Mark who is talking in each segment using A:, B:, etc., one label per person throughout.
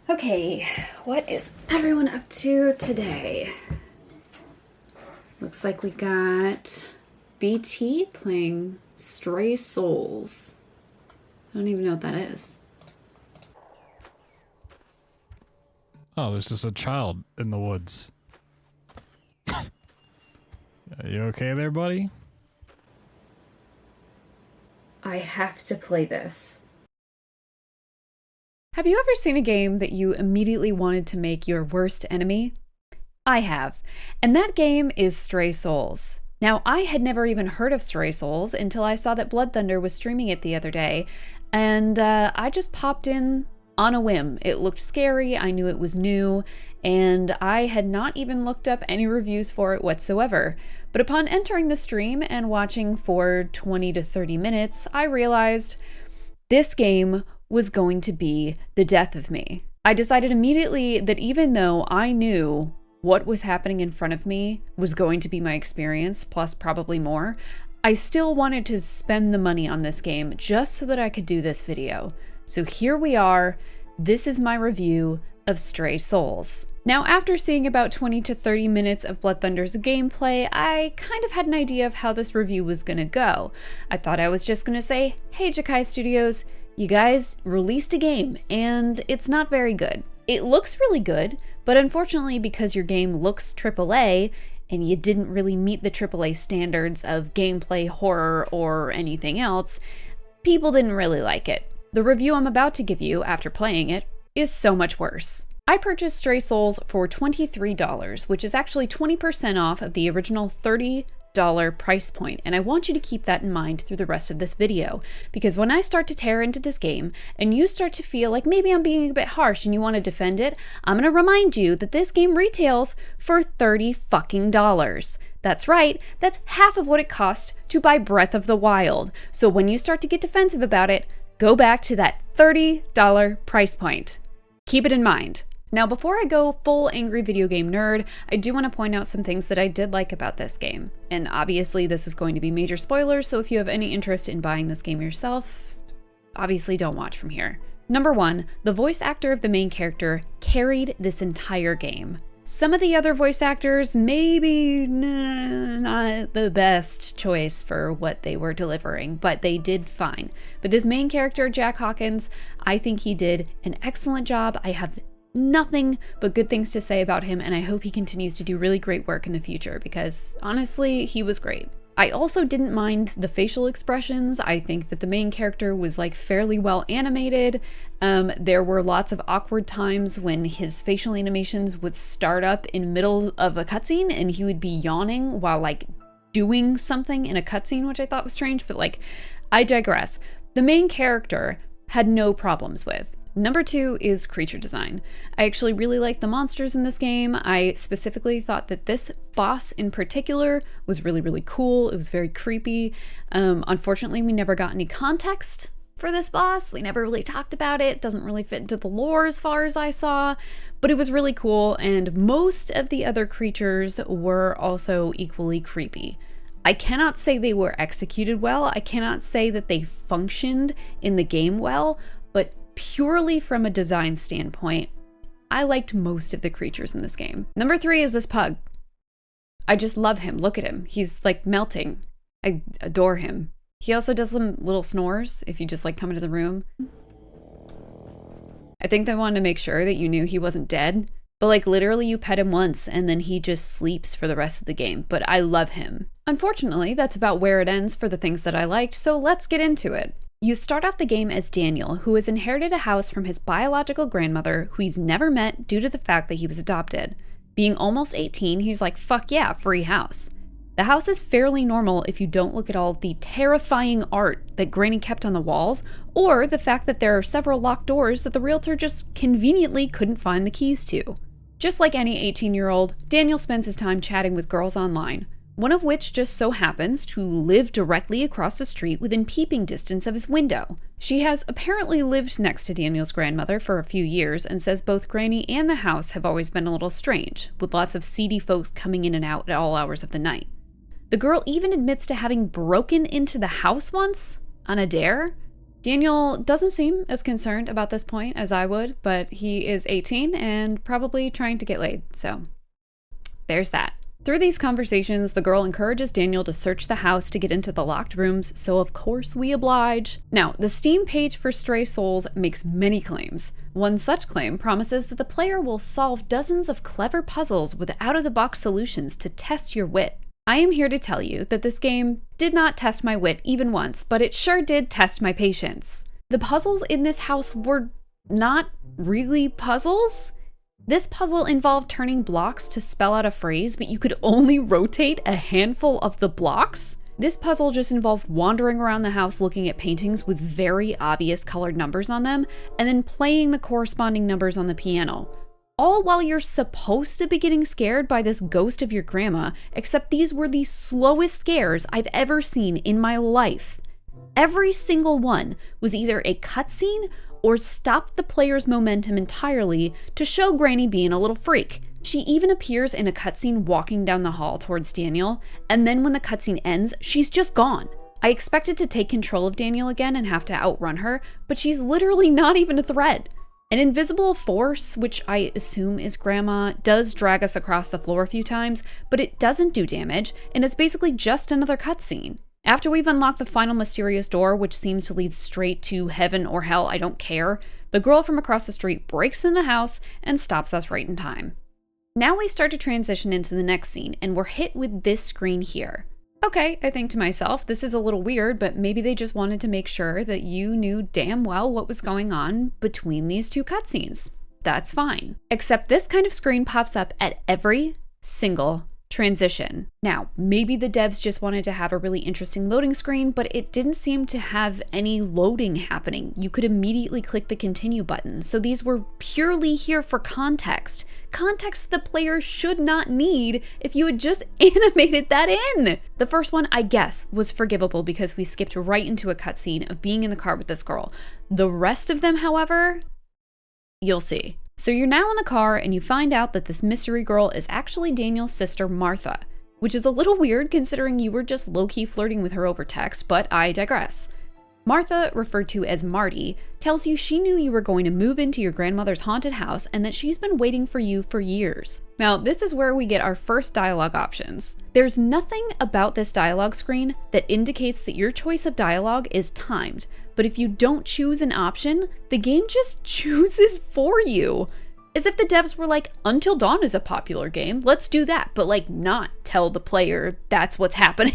A: Okay, what is everyone up to today? Looks like we got BT playing Stray Souls. I don't even know what that is.
B: Oh, there's just a child in the woods. Are you okay there, buddy?
A: I have to play this. Have you ever seen a game that you immediately wanted to make your worst enemy? I have, and that game is Stray Souls. Now, I had never even heard of Stray Souls until I saw that Blood Thunder was streaming it the other day, and I just popped in on a whim. It looked scary, I knew it was new, and I had not even looked up any reviews for it whatsoever. But upon entering the stream and watching for 20 to 30 minutes, I realized this game was going to be the death of me. I decided immediately that even though I knew what was happening in front of me was going to be my experience, plus probably more, I still wanted to spend the money on this game just so that I could do this video. So here we are. This is my review of Stray Souls. Now, after seeing about 20 to 30 minutes of Blood Thunder's gameplay, I kind of had an idea of how this review was gonna go. I thought I was just gonna say, hey Jakai Studios, you guys released a game and it's not very good. It looks really good, but unfortunately because your game looks AAA and you didn't really meet the AAA standards of gameplay, horror, or anything else, people didn't really like it. The review I'm about to give you after playing it is so much worse. I purchased Stray Souls for $23, which is actually 20% off of the original $30 price point, and I want you to keep that in mind through the rest of this video, because when I start to tear into this game and you start to feel like maybe I'm being a bit harsh and you want to defend it, I'm going to remind you that this game retails for $30 fucking dollars. That's right, that's half of what it cost to buy Breath of the Wild. So when you start to get defensive about it, go back to that $30 price point. Keep it in mind. Now, before I go full angry video game nerd, I do want to point out some things that I did like about this game. And obviously this is going to be major spoilers, so if you have any interest in buying this game yourself, obviously don't watch from here. Number one, the voice actor of the main character carried this entire game. Some of the other voice actors, maybe not the best choice for what they were delivering, but they did fine. But this main character, Jack Hawkins, I think he did an excellent job. I have nothing but good things to say about him, and I hope he continues to do really great work in the future because honestly, he was great. I also didn't mind the facial expressions. I think that the main character was like fairly well animated. There were lots of awkward times when his facial animations would start up in the middle of a cutscene and he would be yawning while like doing something in a cutscene, which I thought was strange, but like, I digress. The main character had no problems with. Number two is creature design. I actually really like the monsters in this game. I specifically thought that this boss in particular was really, really cool. It was very creepy. Unfortunately, we never got any context for this boss. We never really talked about it. It doesn't really fit into the lore as far as I saw, but it was really cool, and most of the other creatures were also equally creepy. I cannot say they were executed well. I cannot say that they functioned in the game well, but purely from a design standpoint, I liked most of the creatures in this game. Number three is this pug. I just love him. Look at him. He's like melting. I adore him. He also does some little snores if you just like come into the room. I think they wanted to make sure that you knew he wasn't dead, but like literally you pet him once and then he just sleeps for the rest of the game, but I love him. Unfortunately, that's about where it ends for the things that I liked, so let's get into it. You start off the game as Daniel, who has inherited a house from his biological grandmother, who he's never met due to the fact that he was adopted. Being almost 18, he's like, fuck yeah, free house. The house is fairly normal if you don't look at all the terrifying art that Granny kept on the walls, or the fact that there are several locked doors that the realtor just conveniently couldn't find the keys to. Just like any 18-year-old, Daniel spends his time chatting with girls online, one of which just so happens to live directly across the street within peeping distance of his window. She has apparently lived next to Daniel's grandmother for a few years and says both Granny and the house have always been a little strange, with lots of seedy folks coming in and out at all hours of the night. The girl even admits to having broken into the house once on a dare. Daniel doesn't seem as concerned about this point as I would, but he is 18 and probably trying to get laid, so there's that. Through these conversations, the girl encourages Daniel to search the house to get into the locked rooms, so of course we oblige. Now, the Steam page for Stray Souls makes many claims. One such claim promises that the player will solve dozens of clever puzzles with out-of-the-box solutions to test your wit. I am here to tell you that this game did not test my wit even once, but it sure did test my patience. The puzzles in this house were not really puzzles. This puzzle involved turning blocks to spell out a phrase, but you could only rotate a handful of the blocks. This puzzle just involved wandering around the house looking at paintings with very obvious colored numbers on them, and then playing the corresponding numbers on the piano. All while you're supposed to be getting scared by this ghost of your grandma, except these were the slowest scares I've ever seen in my life. Every single one was either a cutscene or stopped the player's momentum entirely to show Granny being a little freak. She even appears in a cutscene walking down the hall towards Daniel, and then when the cutscene ends, she's just gone. I expected to take control of Daniel again and have to outrun her, but she's literally not even a threat. An invisible force, which I assume is Grandma, does drag us across the floor a few times, but it doesn't do damage, and it's basically just another cutscene. After we've unlocked the final mysterious door, which seems to lead straight to heaven or hell, I don't care, the girl from across the street breaks in the house and stops us right in time. Now we start to transition into the next scene, and we're hit with this screen here. Okay, I think to myself, this is a little weird, but maybe they just wanted to make sure that you knew damn well what was going on between these two cutscenes. That's fine. Except this kind of screen pops up at every single transition. Now, maybe the devs just wanted to have a really interesting loading screen, but it didn't seem to have any loading happening. You could immediately click the continue button. So these were purely here for context. Context the player should not need if you had just animated that in. The first one, I guess, was forgivable because we skipped right into a cutscene of being in the car with this girl. The rest of them, however, you'll see. So you're now in the car and you find out that this mystery girl is actually Daniel's sister Martha, which is a little weird considering you were just low-key flirting with her over text, but I digress. Martha, referred to as Marty, tells you she knew you were going to move into your grandmother's haunted house and that she's been waiting for you for years. Now, this is where we get our first dialogue options. There's nothing about this dialogue screen that indicates that your choice of dialogue is timed, but if you don't choose an option, the game just chooses for you. As if the devs were like, Until Dawn is a popular game, let's do that, but like not tell the player that's what's happening.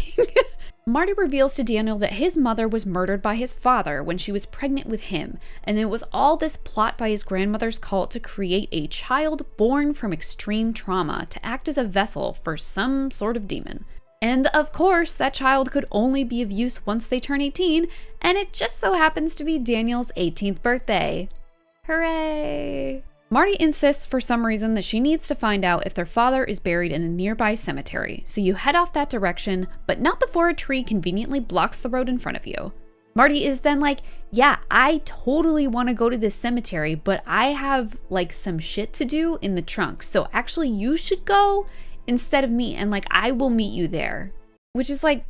A: Marty reveals to Daniel that his mother was murdered by his father when she was pregnant with him, and it was all this plot by his grandmother's cult to create a child born from extreme trauma to act as a vessel for some sort of demon. And of course, that child could only be of use once they turn 18, and it just so happens to be Daniel's 18th birthday. Hooray! Marty insists for some reason that she needs to find out if their father is buried in a nearby cemetery, so you head off that direction, but not before a tree conveniently blocks the road in front of you. Marty is then like, yeah, I totally want to go to this cemetery, but I have like some shit to do in the trunk, so actually you should go instead of me, and like I will meet you there. Which is like,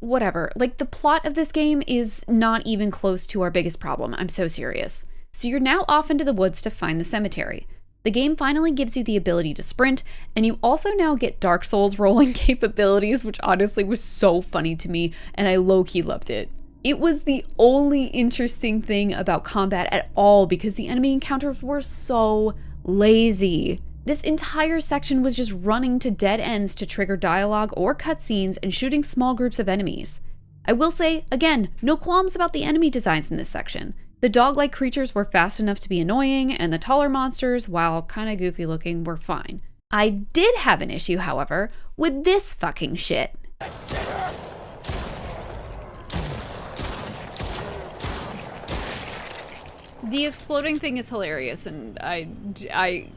A: whatever. Like the plot of this game is not even close to our biggest problem. I'm so serious. So you're now off into the woods to find the cemetery. The game finally gives you the ability to sprint, and you also now get Dark Souls rolling capabilities, which honestly was so funny to me, and I low-key loved it. It was the only interesting thing about combat at all because the enemy encounters were so lazy. This entire section was just running to dead ends to trigger dialogue or cutscenes and shooting small groups of enemies. I will say, again, no qualms about the enemy designs in this section. The dog-like creatures were fast enough to be annoying, and the taller monsters, while kinda goofy looking, were fine. I did have an issue, however, with this fucking shit. The exploding thing is hilarious, and I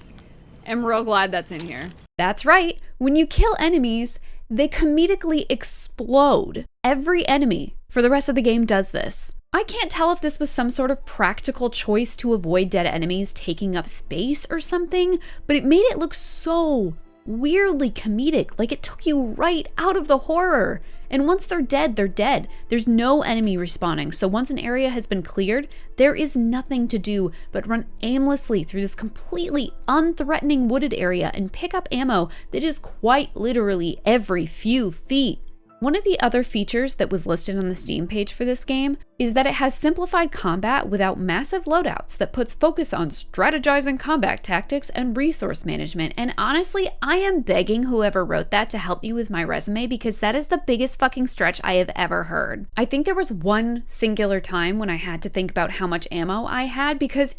A: am real glad that's in here. That's right, when you kill enemies, they comedically explode. Every enemy for the rest of the game does this. I can't tell if this was some sort of practical choice to avoid dead enemies taking up space or something, but it made it look so weirdly comedic, like it took you right out of the horror. And once they're dead, they're dead. There's no enemy respawning, so once an area has been cleared, there is nothing to do but run aimlessly through this completely unthreatening wooded area and pick up ammo that is quite literally every few feet. One of the other features that was listed on the Steam page for this game is that it has simplified combat without massive loadouts that puts focus on strategizing combat tactics and resource management. And honestly, I am begging whoever wrote that to help me with my resume because that is the biggest fucking stretch I have ever heard. I think there was one singular time when I had to think about how much ammo I had because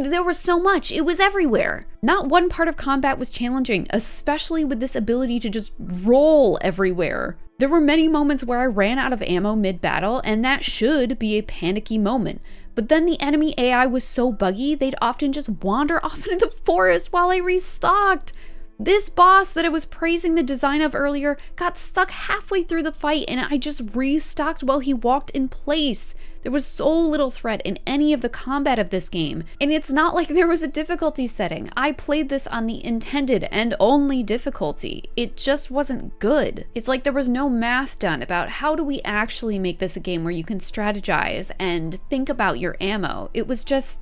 A: there was so much. It was everywhere. Not one part of combat was challenging, especially with this ability to just roll everywhere. There were many moments where I ran out of ammo mid-battle, and that should be a panicky moment. But then the enemy AI was so buggy, they'd often just wander off into the forest while I restocked. This boss that I was praising the design of earlier got stuck halfway through the fight, and I just restocked while he walked in place. There was so little threat in any of the combat of this game, and it's not like there was a difficulty setting. I played this on the intended and only difficulty. It just wasn't good. It's like there was no math done about how do we actually make this a game where you can strategize and think about your ammo. It was just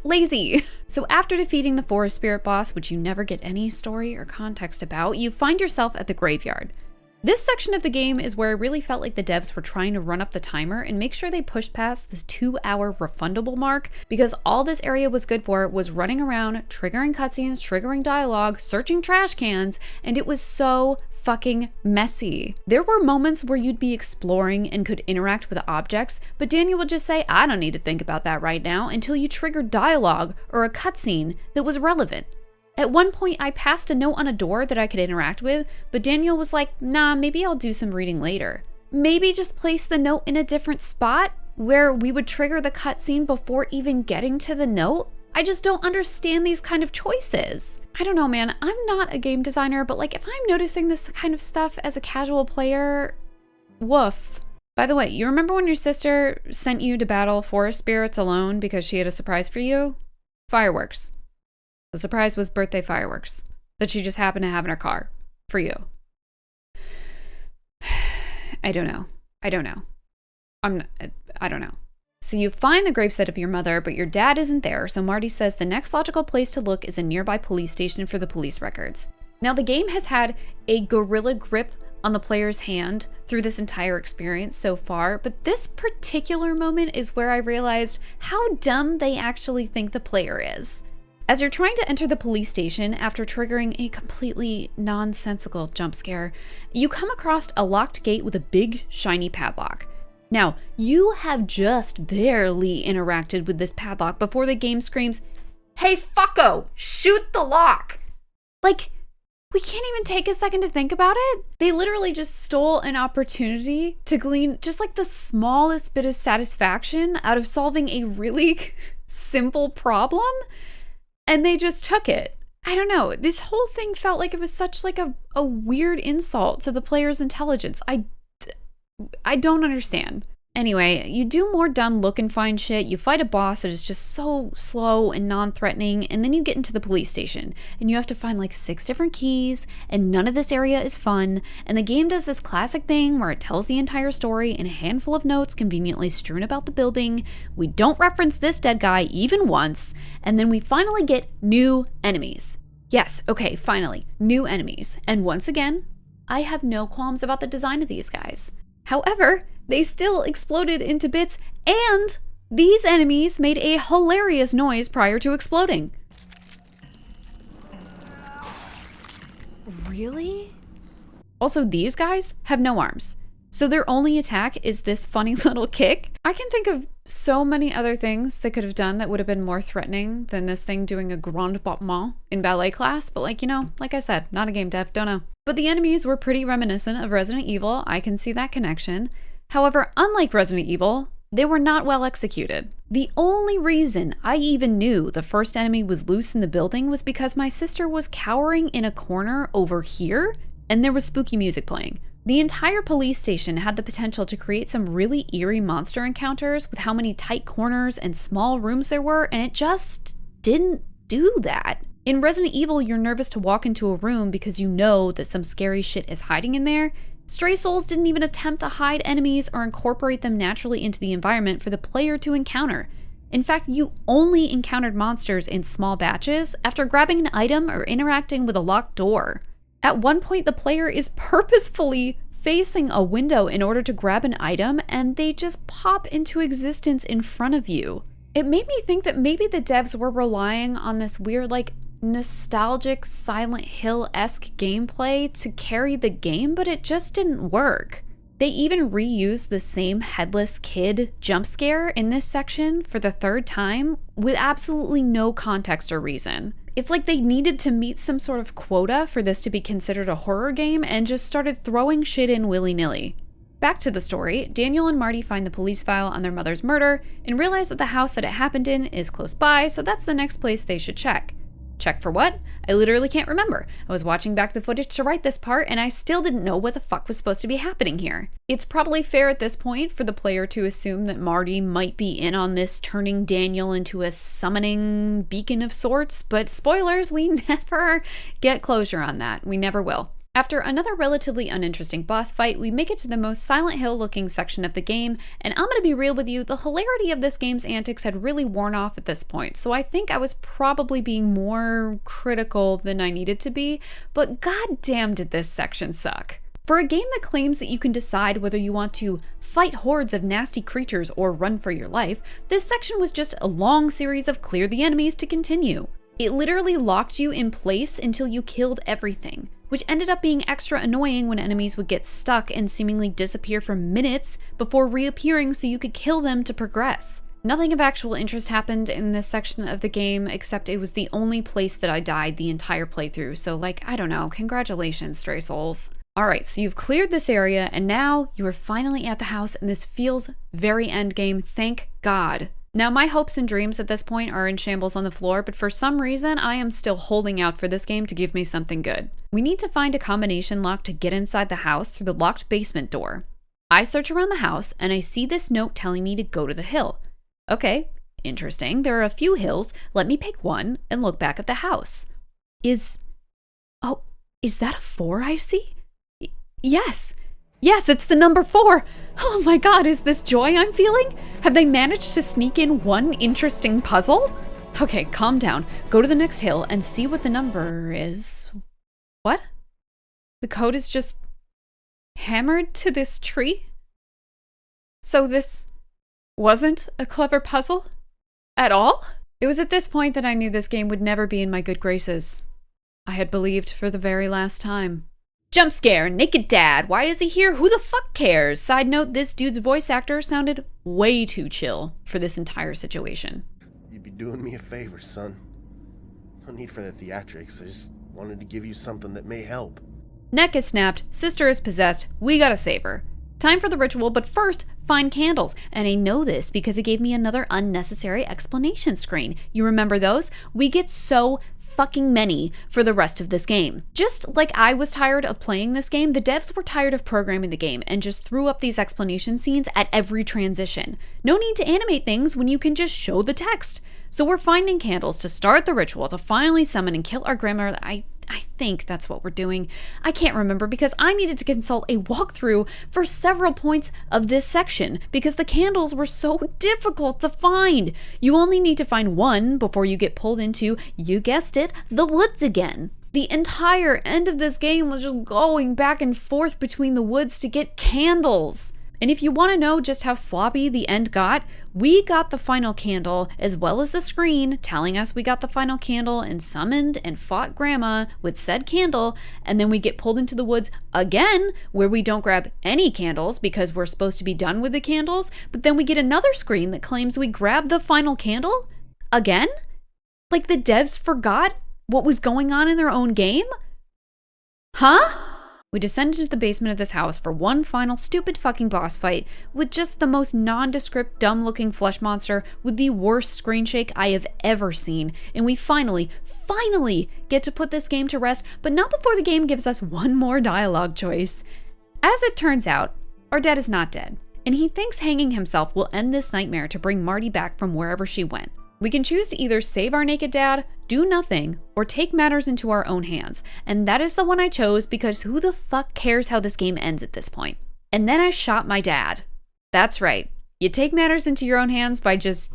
A: lazy. So after defeating the forest spirit boss, which you never get any story or context about, you find yourself at the graveyard. This section of the game is where I really felt like the devs were trying to run up the timer and make sure they pushed past this 2-hour refundable mark, because all this area was good for was running around, triggering cutscenes, triggering dialogue, searching trash cans, and it was so fucking messy. There were moments where you'd be exploring and could interact with objects, but Daniel would just say, I don't need to think about that right now, until you triggered dialogue or a cutscene that was relevant. At one point, I passed a note on a door that I could interact with, but Daniel was like, nah, maybe I'll do some reading later. Maybe just place the note in a different spot where we would trigger the cutscene before even getting to the note. I just don't understand these kind of choices. I don't know, man. I'm not a game designer, but like if I'm noticing this kind of stuff as a casual player, woof. By the way, you remember when your sister sent you to battle forest spirits alone because she had a surprise for you? Fireworks. The surprise was birthday fireworks that she just happened to have in her car for you. I don't know. I don't know. So you find the gravesite of your mother, but your dad isn't there, so Marty says the next logical place to look is a nearby police station for the police records. Now, the game has had a gorilla grip on the player's hand through this entire experience so far, but this particular moment is where I realized how dumb they actually think the player is. As you're trying to enter the police station after triggering a completely nonsensical jump scare, you come across a locked gate with a big, shiny padlock. Now, you have just barely interacted with this padlock before the game screams, "Hey, fucko, shoot the lock!" Like, we can't even take a second to think about it. They literally just stole an opportunity to glean just like the smallest bit of satisfaction out of solving a really simple problem. And they just took it. I don't know. This whole thing felt like it was such like a weird insult to the player's intelligence. I don't understand. Anyway, you do more dumb look and find shit. You fight a boss that is just so slow and non-threatening, and then you get into the police station and you have to find like 6 different keys, and none of this area is fun. And the game does this classic thing where it tells the entire story in a handful of notes conveniently strewn about the building. We don't reference this dead guy even once, and then we finally get new enemies. Yes, okay, finally, new enemies. And once again, I have no qualms about the design of these guys. However, they still exploded into bits, and these enemies made a hilarious noise prior to exploding. Really? Also, these guys have no arms, so their only attack is this funny little kick. I can think of so many other things they could have done that would have been more threatening than this thing doing a grand battement in ballet class, but like, you know, like I said, not a game dev, don't know. But the enemies were pretty reminiscent of Resident Evil. I can see that connection. However, unlike Resident Evil, they were not well executed. The only reason I even knew the first enemy was loose in the building was because my sister was cowering in a corner over here, and there was spooky music playing. The entire police station had the potential to create some really eerie monster encounters with how many tight corners and small rooms there were, and it just didn't do that. In Resident Evil, you're nervous to walk into a room because you know that some scary shit is hiding in there. Stray Souls didn't even attempt to hide enemies or incorporate them naturally into the environment for the player to encounter. In fact, you only encountered monsters in small batches after grabbing an item or interacting with a locked door. At one point, the player is purposefully facing a window in order to grab an item, and they just pop into existence in front of you. It made me think that maybe the devs were relying on this weird, nostalgic Silent Hill-esque gameplay to carry the game, but it just didn't work. They even reused the same headless kid jump scare in this section for the third time with absolutely no context or reason. It's like they needed to meet some sort of quota for this to be considered a horror game and just started throwing shit in willy-nilly. Back to the story, Daniel and Marty find the police file on their mother's murder and realize that the house that it happened in is close by, so that's the next place they should check. Check for what? I literally can't remember. I was watching back the footage to write this part, and I still didn't know what the fuck was supposed to be happening here. It's probably fair at this point for the player to assume that Marty might be in on this turning Daniel into a summoning beacon of sorts, but spoilers, we never get closure on that. We never will. After another relatively uninteresting boss fight, we make it to the most Silent Hill looking section of the game, and I'm gonna be real with you, the hilarity of this game's antics had really worn off at this point, so I think I was probably being more critical than I needed to be, but goddamn did this section suck. For a game that claims that you can decide whether you want to fight hordes of nasty creatures or run for your life, this section was just a long series of clear the enemies to continue. It literally locked you in place until you killed everything, which ended up being extra annoying when enemies would get stuck and seemingly disappear for minutes before reappearing so you could kill them to progress. Nothing of actual interest happened in this section of the game, except it was the only place that I died the entire playthrough, so I don't know, congratulations, Stray Souls. Alright, so you've cleared this area, and now you are finally at the house, and this feels very endgame, thank God. Now, my hopes and dreams at this point are in shambles on the floor, but for some reason, I am still holding out for this game to give me something good. We need to find a combination lock to get inside the house through the locked basement door. I search around the house, and I see this note telling me to go to the hill. Okay, interesting. There are a few hills. Let me pick one and look back at the house. Is that a 4 I see? Yes! Yes, it's the number 4! Oh my god, is this joy I'm feeling? Have they managed to sneak in one interesting puzzle? Okay, calm down. Go to the next hill and see what the number is. What? The code is just hammered to this tree? So this wasn't a clever puzzle? At all? It was at this point that I knew this game would never be in my good graces. I had believed for the very last time. Jump scare, naked dad, why is he here? Who the fuck cares? Side note, this dude's voice actor sounded way too chill for this entire situation.
C: You'd be doing me a favor, son. No need for the theatrics, I just wanted to give you something that may help.
A: Neck is snapped, sister is possessed, we gotta save her. Time for the ritual, but first, find candles. And I know this because it gave me another unnecessary explanation screen. You remember those? We get so fucking many for the rest of this game. Just like I was tired of playing this game, the devs were tired of programming the game and just threw up these explanation scenes at every transition. No need to animate things when you can just show the text. So we're finding candles to start the ritual to finally summon and kill our grandmother. I think that's what we're doing. I can't remember because I needed to consult a walkthrough for several points of this section because the candles were so difficult to find. You only need to find one before you get pulled into, you guessed it, the woods again. The entire end of this game was just going back and forth between the woods to get candles. And if you want to know just how sloppy the end got, we got the final candle as well as the screen telling us we got the final candle and summoned and fought Grandma with said candle, and then we get pulled into the woods again where we don't grab any candles because we're supposed to be done with the candles, but then we get another screen that claims we grabbed the final candle again? Like the devs forgot what was going on in their own game? Huh? We descended to the basement of this house for one final stupid fucking boss fight with just the most nondescript, dumb-looking flesh monster with the worst screen shake I have ever seen. And we finally get to put this game to rest, but not before the game gives us one more dialogue choice. As it turns out, our dad is not dead, and he thinks hanging himself will end this nightmare to bring Marty back from wherever she went. We can choose to either save our naked dad, do nothing, or take matters into our own hands. And that is the one I chose because who the fuck cares how this game ends at this point? And then I shot my dad. That's right. You take matters into your own hands by just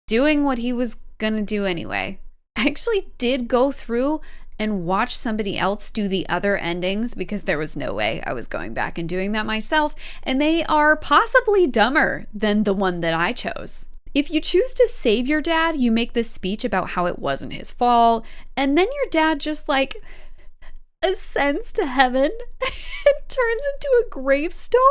A: doing what he was gonna do anyway. I actually did go through and watch somebody else do the other endings because there was no way I was going back and doing that myself, and they are possibly dumber than the one that I chose. If you choose to save your dad, you make this speech about how it wasn't his fault, and then your dad just like ascends to heaven and turns into a gravestone.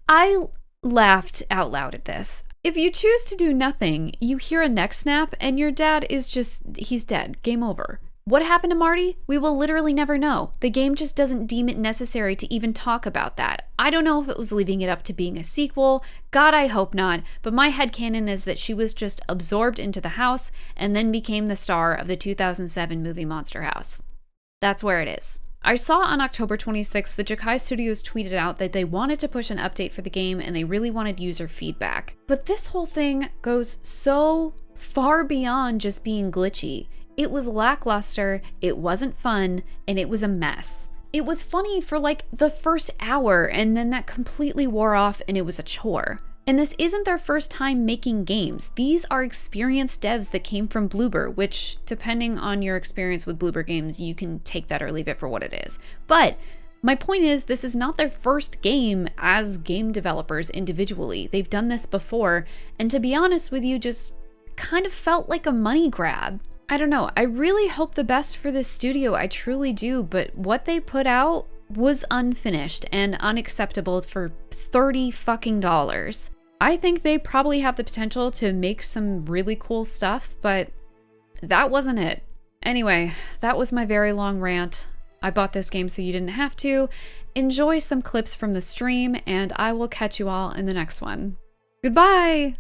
A: I laughed out loud at this. If you choose to do nothing, you hear a neck snap and your dad is he's dead. Game over. What happened to Marty? We will literally never know. The game just doesn't deem it necessary to even talk about that. I don't know if it was leaving it up to being a sequel. God, I hope not. But my headcanon is that she was just absorbed into the house and then became the star of the 2007 movie Monster House. That's where it is. I saw on October 26th that Jakai Studios tweeted out that they wanted to push an update for the game and they really wanted user feedback. But this whole thing goes so far beyond just being glitchy. It was lackluster, it wasn't fun, and it was a mess. It was funny for like the first hour, and then that completely wore off and it was a chore. And this isn't their first time making games. These are experienced devs that came from Bloober, which, depending on your experience with Bloober games, you can take that or leave it for what it is. But my point is, this is not their first game as game developers individually. They've done this before, and to be honest with you, just kind of felt like a money grab. I don't know, I really hope the best for this studio, I truly do, but what they put out was unfinished and unacceptable for $30 fucking dollars. I think they probably have the potential to make some really cool stuff, but that wasn't it. Anyway, that was my very long rant. I bought this game so you didn't have to. Enjoy some clips from the stream, and I will catch you all in the next one. Goodbye!